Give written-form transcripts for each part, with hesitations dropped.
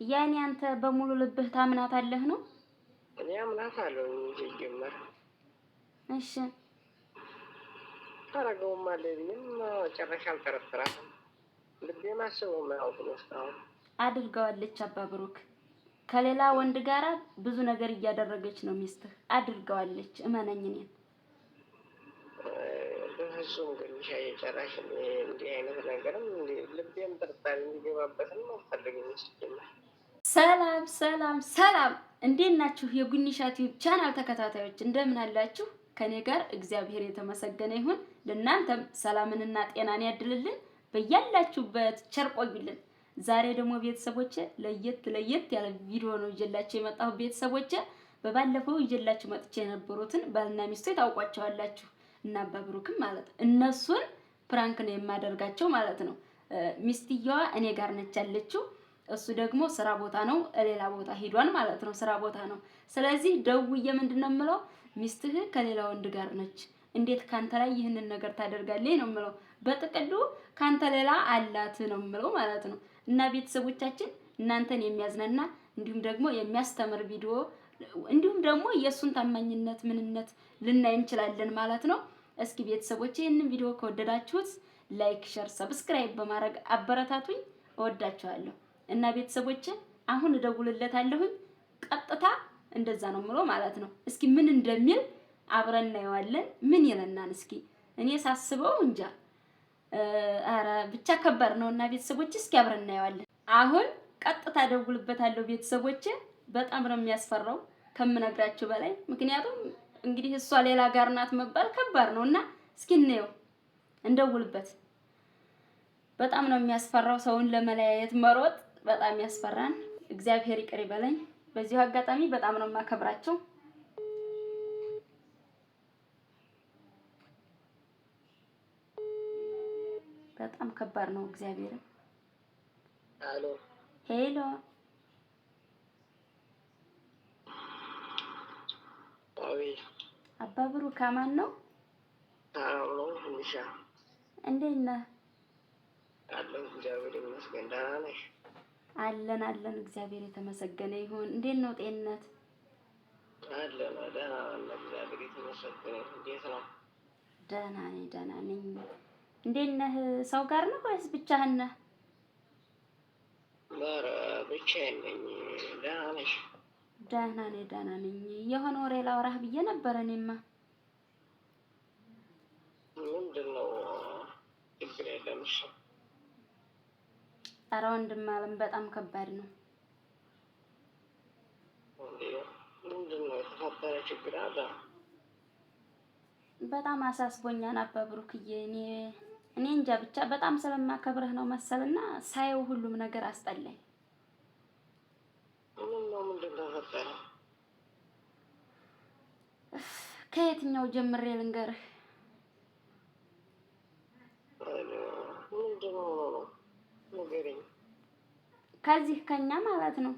ያኔ አንተ በሙሉ ልብህ ታምናታለህ ነው? እኔ አምናታለሁ ሲጀመር። እሺ ታረገውም አለ ብዬም ጨረሻ አልጠረጥራትም። ልቤ ማሰቡም አያውቅም እስካሁን። አድርገዋለች አባ ብሩክ ከሌላ ወንድ ጋራ ብዙ ነገር እያደረገች ነው ሚስትህ። አድርገዋለች እመነኝ እኔን። በፍጹም ግን ሻይ ጨራሽ እንዲህ አይነት ነገርም ልቤም ጥርጣሬ እንዲገባበትም አልፈልግም ሲጀመር። ሰላም ሰላም ሰላም፣ እንዴት ናችሁ? የጉኒሻ ቲዩብ ቻናል ተከታታዮች እንደምን አላችሁ? ከኔ ጋር እግዚአብሔር የተመሰገነ ይሁን። ለእናንተም ሰላምንና ጤናን ያድልልን። በያላችሁበት ቸር ቆዩልን። ዛሬ ደግሞ ቤተሰቦቼ ለየት ያለ ቪዲዮ ነው ይዤላችሁ የመጣሁ። ቤተሰቦቼ በባለፈው ይዤላችሁ መጥቼ የነበሩትን ባልና ሚስቶች ታውቋቸዋላችሁ እና አባ ብሩክም ማለት እነሱን ፕራንክ ነው የማደርጋቸው ማለት ነው። ሚስትየዋ እኔ ጋር ነች ያለችው፣ እሱ ደግሞ ስራ ቦታ ነው፣ ሌላ ቦታ ሄዷል ማለት ነው። ስራ ቦታ ነው። ስለዚህ ደውዬ ምንድነው የምለው፣ ሚስትህ ከሌላ ወንድ ጋር ነች፣ እንዴት ካንተ ላይ ይህንን ነገር ታደርጋለህ ነው የምለው። በጥቅሉ ካንተ ሌላ አላት ነው የምለው ማለት ነው። እና ቤተሰቦቻችን እናንተን የሚያዝናና እንዲሁም ደግሞ የሚያስተምር ቪዲዮ እንዲሁም ደግሞ የእሱን ታማኝነት ምንነት ልናይ እንችላለን ማለት ነው። እስኪ ቤተሰቦቼ ይህንን ቪዲዮ ከወደዳችሁት ላይክ፣ ሼር፣ ሰብስክራይብ በማድረግ አበረታቱኝ። እወዳችኋለሁ። እና ቤተሰቦቼ አሁን እደውልለታለሁኝ። ቀጥታ እንደዛ ነው ምሎ ማለት ነው። እስኪ ምን እንደሚል አብረን እናየዋለን። ምን ይለናል እስኪ። እኔ ሳስበው እንጃ አረ ብቻ ከባድ ነው። እና ቤተሰቦቼ እስኪ አብረን እናየዋለን። አሁን ቀጥታ እደውልበታለሁ ቤተሰቦቼ። በጣም ነው የሚያስፈራው ከምነግራችሁ በላይ። ምክንያቱም እንግዲህ እሷ ሌላ ጋር ናት መባል ከባድ ነው። እና እስኪ እንየው፣ እንደውልበት። በጣም ነው የሚያስፈራው። ሰውን ለመለያየት መሮጥ በጣም ያስፈራን። እግዚአብሔር ይቅር ይበለኝ። በዚሁ አጋጣሚ በጣም ነው የማከብራቸው። በጣም ከባድ ነው። እግዚአብሔር ሄሎ ሄሎ፣ አቤት። አባ ብሩክ ማን ነው? አዎ ሚሻ። እንዴት ነህ? አለን እግዚአብሔር ይመስገን። ደህና ነሽ? አለን አለን፣ እግዚአብሔር የተመሰገነ ይሁን። እንዴት ነው ጤንነት? አለን ደህና ነን፣ እግዚአብሔር የተመሰገነ ይሁን። እንዴት ነው? ደህና ነኝ ደህና ነኝ። እንዴት ነህ? ሰው ጋር ነው ወይስ ብቻህን ነህ? ኧረ ብቻዬን ነኝ። ደህና ነሽ? ደህና ነኝ ደህና ነኝ። የሆነ ወሬ ላወራህ ብዬ ነበር። እኔማ ምንድን ነው? ችግር የለም እሺ። ኧረ ወንድም አለም በጣም ከባድ ነው። ምንድን ነው የተፈጠረ ችግር አለ? በጣም አሳስቦኛል አባ ብሩክዬ። እኔ እንጃ ብቻ በጣም ስለማከብርህ ነው መሰልና ሳየው ሁሉም ነገር አስጠላኝ። ምንድን ነው ተፈጠረ? ከየትኛው ጀምሬ ልንገርህ? ምንድን ነው ንገረኝ። ከዚህ ከኛ ማለት ነው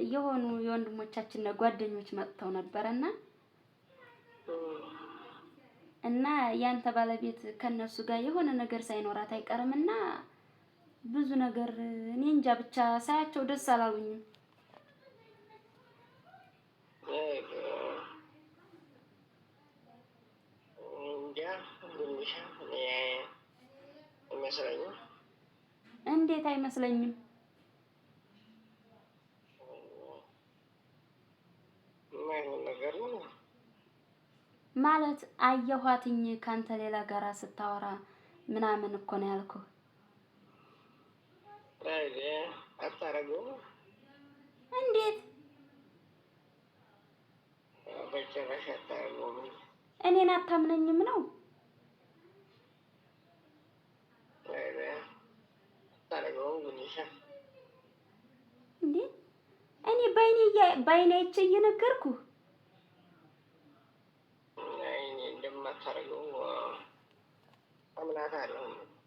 የሆኑ የወንድሞቻችን ጓደኞች መጥተው ነበርና እና ያንተ ባለቤት ከነሱ ጋር የሆነ ነገር ሳይኖራት አይቀርምና ብዙ ነገር እኔ እንጃ ብቻ ሳያቸው ደስ አላሉኝም። እንዴት አይመስለኝም? ማለት አየኋትኝ ካንተ ሌላ ጋራ ስታወራ ምናምን እኮ ነው ያልኩህ። አታረገውም? እንዴት? በጭራሽ አታረገውም። እኔን አታምነኝም ነው? አታረገውም ጉንሻ። እንዴ እኔ ባይኔ አይቼ እየነገርኩህ እንደማታረገው አምናታለሁ።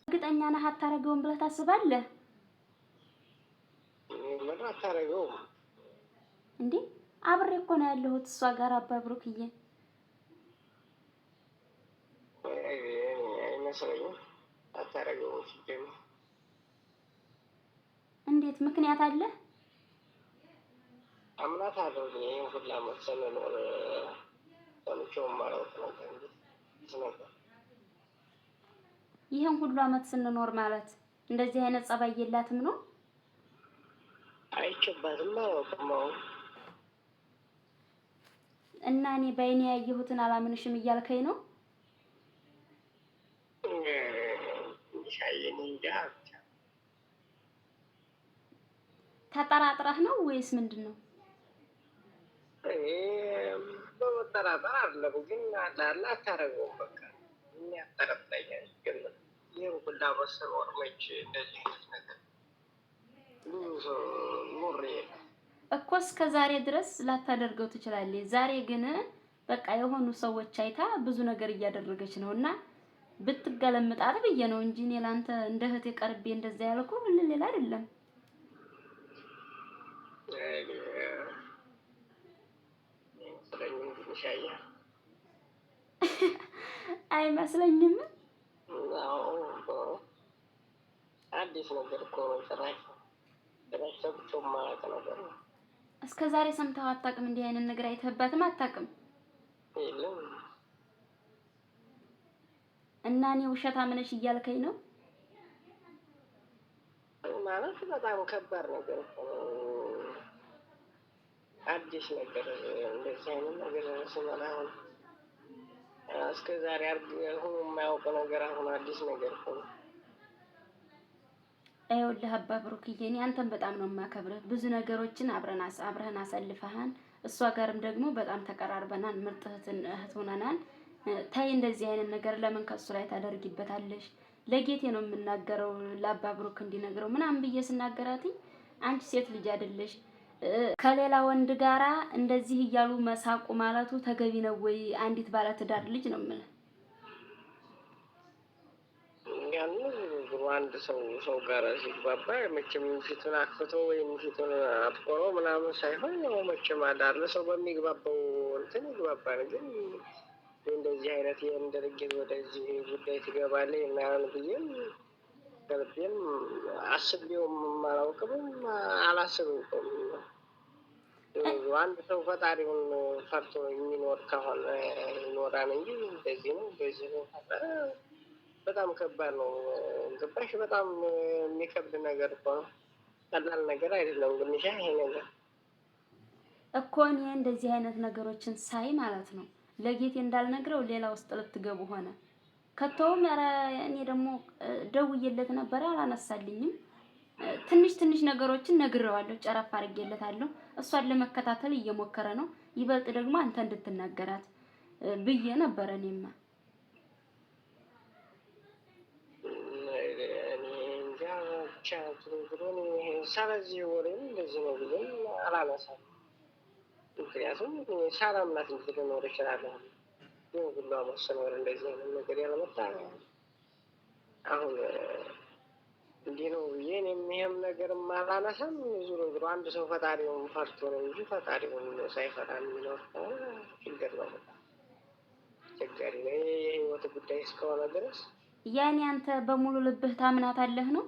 እርግጠኛ ነህ አታረገውም ብለህ ታስባለህ? ምን አታረገውም? እንዴ አብሬ እኮ ነው ያለሁት እሷ ጋር አባ ብሩክዬ። አይመስለኝም። አታረገውም ሲጀምር እንዴት ምክንያት አለ? አምናታለሁ ግን ይሄን ሁላ መሰለኖር ሰምቼውም አላውቅም ነበር። ይሄን ሁሉ አመት ስንኖር ማለት እንደዚህ አይነት ጸባይ የላትም ነው? አይቼባትም አላውቅም። እና እኔ በአይኔ ያየሁትን አላምንሽም እያልከኝ ነው? ሻየኔ እንጃ ተጠራጥረህ ነው ወይስ ምንድን ነው? በመጠራጠር አይደለም ግን አላላ አታረገውም። በቃ የሚያጠረጥረኛል ግን ይህን ሁላ በስኖር መች እንደዚህ አይነት ነገር ብዙ ሰው ኖሬ እኮ እስከ ዛሬ ድረስ ላታደርገው ትችላለች። ዛሬ ግን በቃ የሆኑ ሰዎች አይታ ብዙ ነገር እያደረገች ነው እና ብትገለምጣት ብዬ ነው እንጂ እኔ ላንተ እንደ እህቴ ቀርቤ እንደዛ ያልኩ ሌላ አይደለም። አይመስለኝም። አዲስ ነገር እኮ ነው። ጭራሽ ሰምቼው የማላውቅ ነገር ነው። እስከ ዛሬ ሰምተው አታውቅም? እንዲህ አይነት ነገር አይተህባትም አታውቅም? የለም። እና እኔ ውሸታም ነሽ እያልከኝ ነው? ማለት በጣም ከባድ ነገር እኮ ነው። አዲስ ነገር እንደዚህ አይነት ነገር ስመላ አሁን እስከ ዛሬ ሆኖ የማያውቅ ነገር አሁን አዲስ ነገር እኮ ነው። ይኸውልህ አባ ብሩክዬ እኔ አንተን በጣም ነው የማከብርህ። ብዙ ነገሮችን አብረን አሳልፈሃን እሷ ጋርም ደግሞ በጣም ተቀራርበናል። ምርጥ እህት ሆነናል። ታይ እንደዚህ አይነት ነገር ለምን ከሱ ላይ ታደርጊበታለሽ? ለጌቴ ነው የምናገረው ለአባ ብሩክ እንዲነግረው ምናምን ብዬ ስናገራትኝ አንቺ ሴት ልጅ አይደለሽ ከሌላ ወንድ ጋራ እንደዚህ እያሉ መሳቁ ማለቱ ተገቢ ነው ወይ? አንዲት ባለትዳር ልጅ ነው የምልህ። ያን አንድ ሰው ጋር ሲግባባ መቼም ፊቱን አክፍቶ ወይም ፊቱን አጥቆሮ ምናምን ሳይሆን ያው መቼም አዳር ሰው በሚግባባው እንትን ይግባባል። ግን እንደዚህ አይነት ይህን ድርጊት ወደዚህ ጉዳይ ትገባለህ ምናምን ብዬም ከልቤም አስቤውም አላውቅም አላስብም። አንድ ሰው ፈጣሪውን ፈርቶ የሚኖር ከሆነ ይኖራል እንጂ እንደዚህ ነው በዚህ ነው በጣም ከባድ ነው። ገባሽ? በጣም የሚከብድ ነገር እኮ ነው። ቀላል ነገር አይደለም። ግን ይሄ ነገር እኮ እኔ እንደዚህ አይነት ነገሮችን ሳይ ማለት ነው ለጌቴ እንዳልነግረው ሌላ ውስጥ ልትገቡ ሆነ። ከተውም ኧረ እኔ ደግሞ ደውዬለት ነበር አላነሳልኝም። ትንሽ ነገሮችን ነግሬዋለሁ፣ ጨረፍ አድርጌለታለሁ። እሷን ለመከታተል እየሞከረ ነው። ይበልጥ ደግሞ አንተ እንድትናገራት ብዬ ነበር እኔማ። ስለዚህ ወሬም እንደዚህ ነው ብዬም አላነሳም። ምክንያቱም ሳላምናት እንጂ ልኖር እችላለሁ። ይህ ሁሉ አመት ስኖር እንደዚህ አይነት ነገር ያለመጣ አሁን እንዲህ ነው ብዬ እኔም ይሄም ነገር አላነሳም። ዞሮ አንድ ሰው ፈጣሪውን ፈርቶ ነው እንጂ ፈጣሪውን ሳይፈራ የሚኖር ችግር ነው። በጣም አስቸጋሪ ነው የህይወት ጉዳይ እስከሆነ ድረስ። ያኔ አንተ በሙሉ ልብህ ታምናታለህ ነው?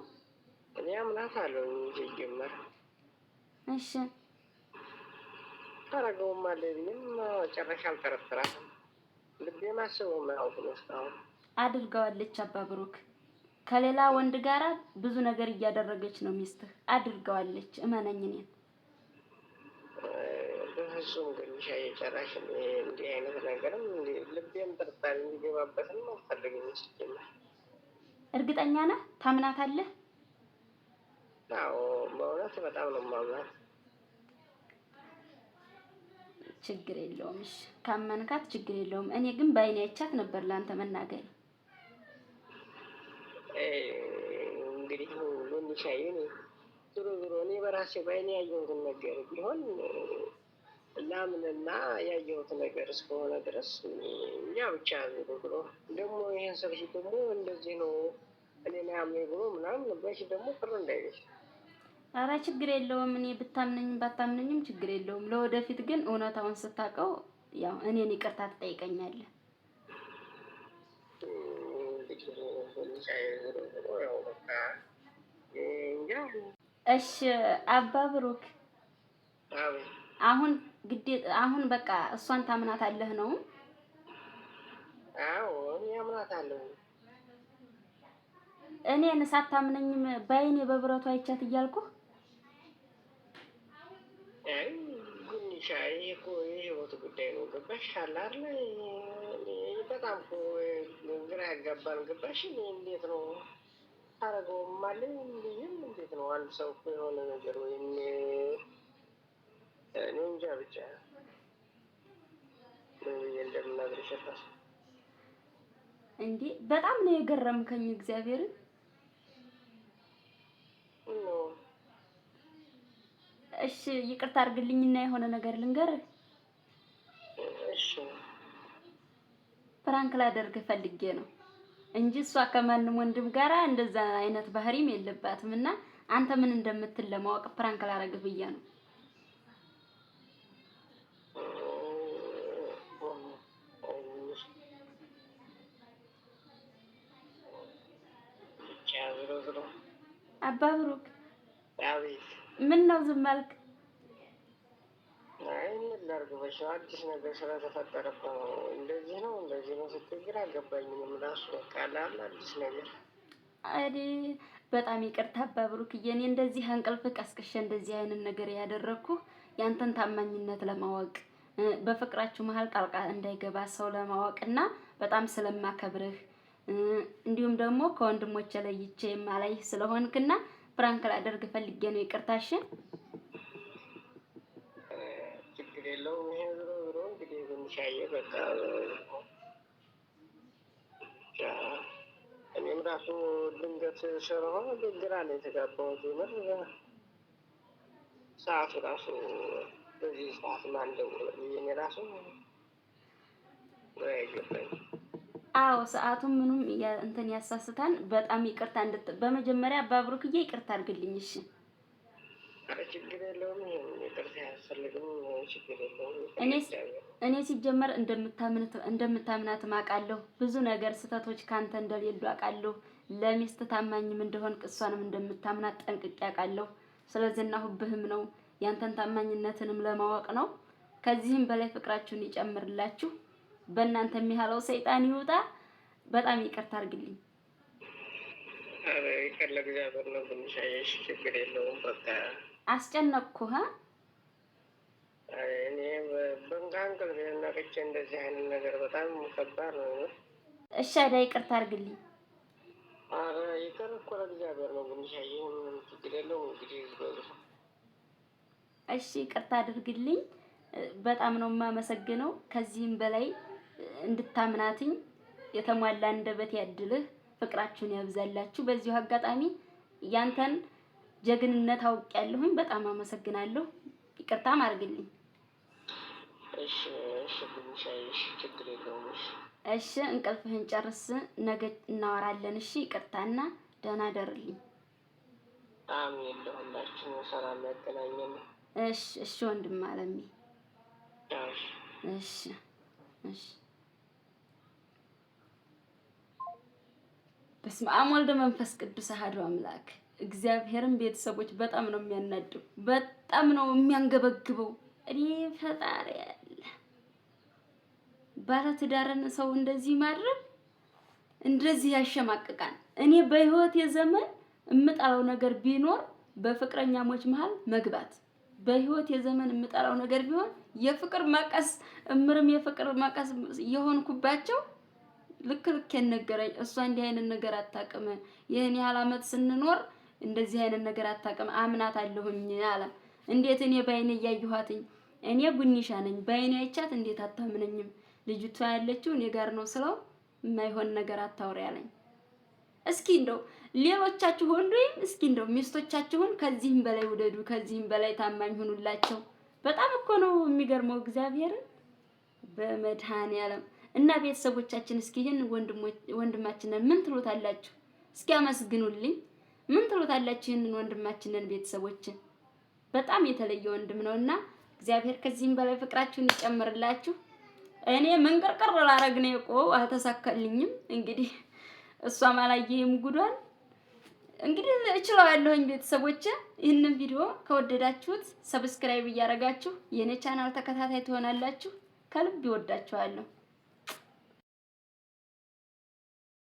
እኔ አምናታለሁ እንጂ ይጀመር። እሺ ታረገውም አለ ብዬም ጨረሻ አልጠረጥራትም። ልቤ ማስበው የማያውቅ ነው እስካሁን። አድርገዋለች አባ ብሩክ ከሌላ ወንድ ጋራ ብዙ ነገር እያደረገች ነው ሚስትህ። አድርገዋለች እመነኝ። እኔን በፍጹም ግን ሻይ ጨራሽ እንዲህ አይነት ነገርም ልቤም ጥርጣሬ እንዲገባበትም አልፈልግም። ሲጀመር እርግጠኛ ነህ? ታምናታለህ? አዎ በእውነት በጣም ነው የማምናት። ችግር የለውም። እሺ ካመንካት ችግር የለውም። እኔ ግን በአይኔ አይቻት ነበር ለአንተ መናገር። እንግዲህ ሁሉን ሻይን ዞሮ እኔ በራሴ በአይኔ ያየሁትን ነገር ቢሆን ላምንና ያየሁት ነገር እስከሆነ ድረስ እኛ ብቻ ብሎ ደግሞ ይሄን ሰርሽ ደግሞ እንደዚህ ነው እኔ ላይ አምኜ ብሎ ምናምን በሽ ደግሞ ቅር እንዳይልሽ። ኧረ ችግር የለውም። እኔ ብታምነኝም ባታምነኝም ችግር የለውም። ለወደፊት ግን እውነታውን ስታውቀው ያው እኔን ይቅርታ ትጠይቀኛለህ። እሺ አባ ብሩክ አቤት። አሁን አሁን በቃ እሷን ታምናታለህ ነው? አዎ እኔ አምናታለሁ። እኔን ሳታምነኝም በአይኔ በብረቱ አይቻት እያልኩህ አይ ጉንሻ፣ ይሄ እኮ የህይወት ጉዳይ ነው። ገባሽ አለ አይደል? በጣም እኮ ግራ ያጋባል። ገባሽ? እኔ እንዴት ነው ታረገውም አለኝ ብዬም እንዴት ነው አንድ ሰው እኮ የሆነ ነገር ወይም እኔ እንጃ ብቻ ምን ብዬ እንደምናገርሽ እራሱ እንዴ በጣም ነው የገረምከኝ እግዚአብሔርን። እሺ ይቅርታ አድርግልኝና የሆነ ነገር ልንገርህ። እሺ ፕራንክ ላደርግ ፈልጌ ነው እንጂ እሷ ከማንም ወንድም ጋራ እንደዛ አይነት ባህሪም የለባትም እና አንተ ምን እንደምትል ለማወቅ ፕራንክ ላደርግ ብዬ ነው። አባ ብሩክ አቤት። ምን ነው ዝም አልክ? አይ ምን ላድርግ በሻው አዲስ ነገር ስለተፈጠረ እኮ ነው። እንደዚህ ነው ስትል ግራ ገባኝ። ምንም እራሱ በቃ ላል አዲስ ነገር አዲ በጣም ይቅርታ አባ ብሩክዬ፣ እኔ እንደዚህ እንቅልፍ ቀስቅሼ እንደዚህ አይነት ነገር ያደረኩ ያንተን ታማኝነት ለማወቅ በፍቅራችሁ መሀል ጣልቃ እንዳይገባ ሰው ለማወቅና በጣም ስለማከብርህ እንዲሁም ደግሞ ከወንድሞቼ ለይቼ የማላይህ ስለሆንክና ፕራንክ ላደርግ ፈልጌ ነው። ይቅርታሽን። ችግር የለውም። ይሄ ዞሮ እንግዲህ ጉንሻዬ በቃ እኔም ራሱ ድንገት ስለሆነ ግራ ነው የተጋባሁት። የምር ሰዓቱ ራሱ በዚህ ሰዓት ማን ደውሎ እኔ ራሱ ግራ ይገባኝ። አዎ ሰዓቱን ምኑም እንትን ያሳስታል። በጣም ይቅርታ በመጀመሪያ አባ ብሩክዬ ይቅርታ አድርግልኝ። እሺ ኧረ ችግር የለውም። ይቅርታ አያስፈልግም። ችግር የለውም። እኔ ሲጀመር እንደምታምናት አውቃለሁ። ብዙ ነገር ስህተቶች ካንተ እንደሌሉ አውቃለሁ። ለሚስት ታማኝም እንደሆን እሷንም እንደምታምናት ጠንቅቄ አውቃለሁ። ስለዝናሁብህም ነው ያንተን ታማኝነትንም ለማወቅ ነው። ከዚህም በላይ ፍቅራችሁን ይጨምርላችሁ። በእናንተ የሚያለው ሰይጣን ይውጣ። በጣም ይቅርታ አድርግልኝ። ኧረ ይቅር ለእግዚአብሔር ነው። ጉንሻዬ ችግር የለውም። በቃ አስጨነቅኩህ። እኔ በእንቅልፍ ነቅቼ እንደዚህ አይነት ነገር በጣም ከባድ ነው። እሺ አይዳ ይቅርታ አድርግልኝ። ኧረ ይቅር እኮ ለእግዚአብሔር ነው። ጉንሻዬ ምንም ችግር የለውም። እንግዲህ እሺ ይቅርታ አድርግልኝ። በጣም ነው የማመሰግነው። ከዚህም በላይ እንድታምናትኝ የተሟላ አንደበት ያድልህ። ፍቅራችሁን ያብዛላችሁ። በዚሁ አጋጣሚ ያንተን ጀግንነት አውቄያለሁኝ። በጣም አመሰግናለሁ። ይቅርታም አድርግልኝ። እሺ እሺ ጉንሻዬ ችግር የለውም። እሺ እንቅልፍህን ጨርስ፣ ነገ እናወራለን። እሺ ይቅርታና ደህና ደርልኝ። አሜን። ለሁላችን ሰላም ያገናኘን። እሺ እሺ ወንድም አለሜ። እሺ እሺ። በስመ አብ ወልድ መንፈስ ቅዱስ አሐዱ አምላክ። እግዚአብሔርን ቤተሰቦች በጣም ነው የሚያናድው፣ በጣም ነው የሚያንገበግበው። እኔ ፈጣሪ ያለ ባለትዳርን ሰው እንደዚህ ማድረግ እንደዚህ ያሸማቅቃል። እኔ በህይወት የዘመን እምጠላው ነገር ቢኖር በፍቅረኛሞች መሃል መግባት። በህይወት የዘመን የምጠላው ነገር ቢሆን የፍቅር መቀስ እምርም የፍቅር መቀስ የሆንኩባቸው ልክ የነገረኝ እሷ እንዲህ አይነት ነገር አታውቅም። ይሄን ያህል ዓመት ስንኖር እንደዚህ አይነት ነገር አታውቅም። አምናት አለሁኝ አለ። እንዴት እኔ ባይኔ እያየኋትኝ እኔ ጉንሻ ነኝ ባይኔ አይቻት እንዴት አታምነኝም? ልጅቷ ያለችው እኔ ጋር ነው ስለው የማይሆን ነገር አታውሪ አለኝ። እስኪ እንደው ሌሎቻችሁ ወንዶይም እስኪ እንደው ሚስቶቻችሁን ከዚህም በላይ ውደዱ፣ ከዚህም በላይ ታማኝ ሁኑላቸው። በጣም እኮ ነው የሚገርመው እግዚአብሔርን በመድኃኔዓለም እና ቤተሰቦቻችን እስኪ ይሄን ወንድማችንን ምን ትሉታላችሁ? እስኪ አመስግኑልኝ። ምን ትሉታላችሁ? ይሄንን ወንድማችንን ቤተሰቦችን በጣም የተለየ ወንድም ነውና እግዚአብሔር ከዚህም በላይ ፍቅራችሁን ይጨምርላችሁ። እኔ መንቀርቀር ላረግ ነው እኮ አልተሳካልኝም። እንግዲህ እሷም አላየህም ጉዷን። እንግዲህ እችለዋለሁኝ ቤተሰቦቼ። ይህንን ቪዲዮ ከወደዳችሁት ሰብስክራይብ እያደረጋችሁ የኔ ቻናል ተከታታይ ትሆናላችሁ። ከልብ ይወዳችኋለሁ።